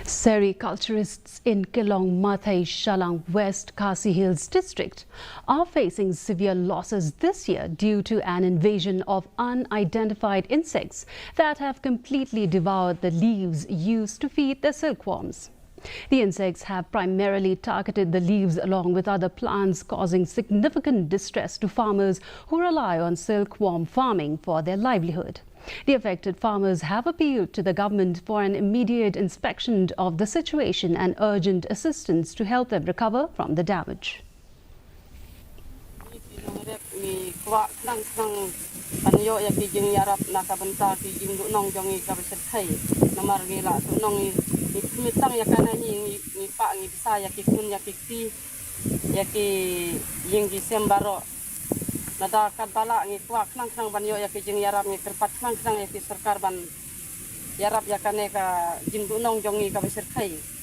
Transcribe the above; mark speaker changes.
Speaker 1: Sericulturists in Kilong Mathai Shalang West Khasi Hills District are facing severe losses this year due to an invasion of unidentified insects that have completely devoured the leaves used to feed the silkworms. The insects have primarily targeted the leaves along with other plants, causing significant distress to farmers who rely on silkworm farming for their livelihood. The affected farmers have appealed to the government for an immediate inspection of the situation and urgent assistance to help them recover from the damage.
Speaker 2: Nada kadala ngi kuak nang banyo ya ki jing yarap ngi kerpat nang ya ki sarkar ban yarap ya kane ka jing dunong jongi ka besar kai